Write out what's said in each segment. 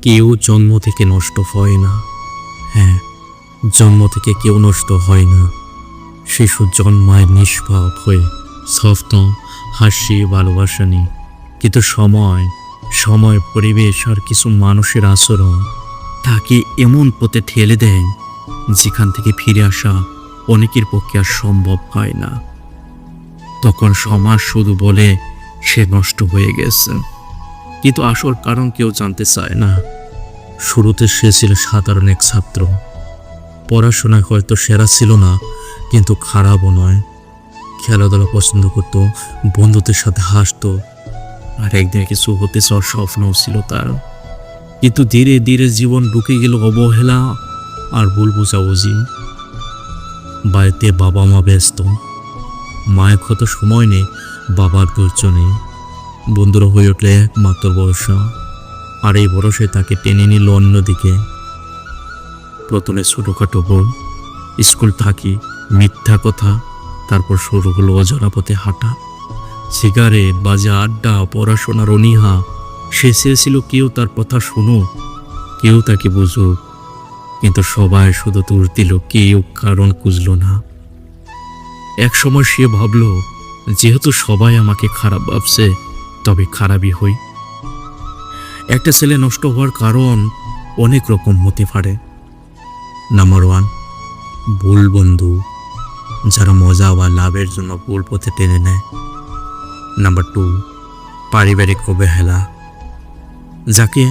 কেউ জন্ম থেকে নষ্ট হয় না। হ্যাঁ, জন্ম থেকে কেউ নষ্ট হয় না। শিশু জন্মায় নিষ্পাপ হয়ে, স্বপ্ন, হাসি, ভালোবাসা নিয়ে। কিন্তু সময়, পরিবেশ আর কিছু মানুষের আচরণ তাকে এমন পথে ঠেলে দেয় যেখান থেকে ফিরে আসা অনেকের পক্ষে আর সম্ভব হয় না। তখন সমাজ শুধু বলে সে নষ্ট হয়ে গেছে, কিন্তু আসল কারণ কেউ জানতে চায় না। শুরুতে সে ছিল সাধারণ এক ছাত্র, পড়াশোনায় হয়তো সেরা ছিল না, কিন্তু খারাপও নয়। খেলাধুলা পছন্দ করত, বন্ধুদের সাথে হাসতো, আর একদিন কিছু হতে চাওয়ার স্বপ্নও ছিল তার। কিন্তু ধীরে ধীরে জীবন ঢুকে গেল অবহেলা আর ভুল বোঝাবুঝি। বাড়িতে বাবা মা ব্যস্ত, মায়ের কত সময় নেই, বাবার ধৈর্য নেই। বন্ধুরা হয়ে উঠলে একমাত্র ভরসা, আর এই ভরসায় তাকে টেনে নিল অন্যদিকে। প্রথমে ছোটখাটো ভুল, স্কুল থাকি, মিথ্যা কথা, তারপর শুরু হলো অজানা পথে হাঁটা। সিগারেট, বাজে আড্ডা, পড়াশোনার অনীহা। সে চেয়েছিল কেউ তার কথা শুনুক, কেউ তাকে বুঝুক, কিন্তু সবাই শুধু দোষ দিল, কেউ কারণ খুঁজল না। এক সময় সে ভাবল, যেহেতু সবাই আমাকে খারাপ ভাবছে, তবে খারাপই হই। একটা ছেলে নষ্ট হওয়ার কারণ অনেক রকম হতে পারে। নাম্বার 1, ভুল বন্ধু, যারা মজা বা লাভের জন্য ভুল পথে টেনে নেয়। নাম্বার 2, পারিবারিক অবহেলা, যাকে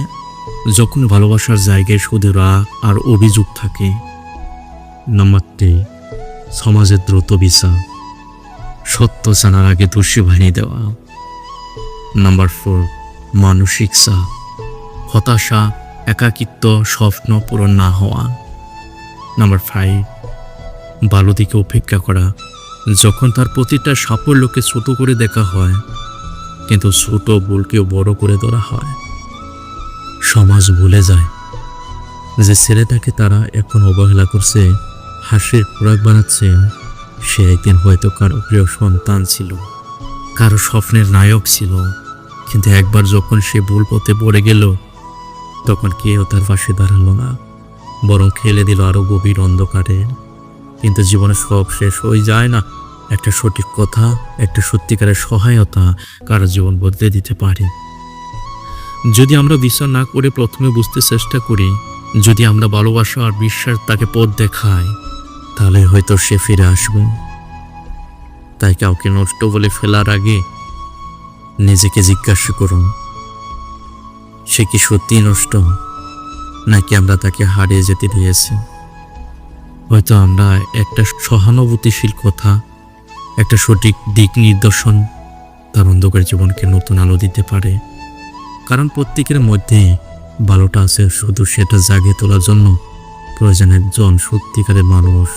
যখন ভালোবাসার জায়গায় শুধু রাগ আর অভিযোগ থাকে। নাম্বার 3, সমাজের দ্রুত বিচার, সত্য জানার আগে দোষী বানিয়ে দেওয়া। নাম্বার 4, মানসিক চাপ, হতাশা, একাকিত্ব, স্বপ্ন পূরণ না হওয়া। নাম্বার 5, ভালো দিকে উপেক্ষা করা, যখন তার প্রতিটা সাফল্যকে ছোট করে দেখা হয়, কিন্তু ছোট ভুলকেও বড় করে ধরা হয়। সমাজ ভুলে যায় যে ছেলেটাকে তারা এখন অবহেলা করছে, হাসির খোরাক বানাচ্ছে, সে একদিন হয়তো কারো প্রিয় সন্তান ছিল, কারো স্বপ্নের নায়ক ছিল। কিন্তু একবার যখন সে ভুল পথে পড়ে গেল, তখন কেউ তার পাশে দাঁড়ালো না, বরং খেলে দিল আরো গভীর অন্ধকারে। কিন্তু জীবনে সব শেষ হয়ে যায় না। একটা সঠিক কথা, একটা সত্যিকারের সহায়তা কারো জীবন বদলে দিতে পারে। যদি আমরা বিচার না করে প্রথমে বুঝতে চেষ্টা করি, যদি আমরা ভালোবাসা আর বিশ্বাস তাকে পথ দেখাই, তাহলে হয়তো সে ফিরে আসবে। তাই কাউকে নষ্ট বলে ফেলার আগে নিজেকে জিজ্ঞাসা করুন, সে কি সত্যি নষ্ট, নাকি আমরা তাকে হারিয়ে যেতে দিয়েছি। হয়তো আমরা একটা সহানুভূতিশীল কথা, একটা সঠিক দিক নির্দেশন তার অন্ধকার জীবনকে নতুন আলো দিতে পারে। কারণ প্রত্যেকের মধ্যে ভালোটা আছে, শুধু সেটা জাগিয়ে তোলার জন্য প্রয়োজন একজন সত্যিকারের মানুষ।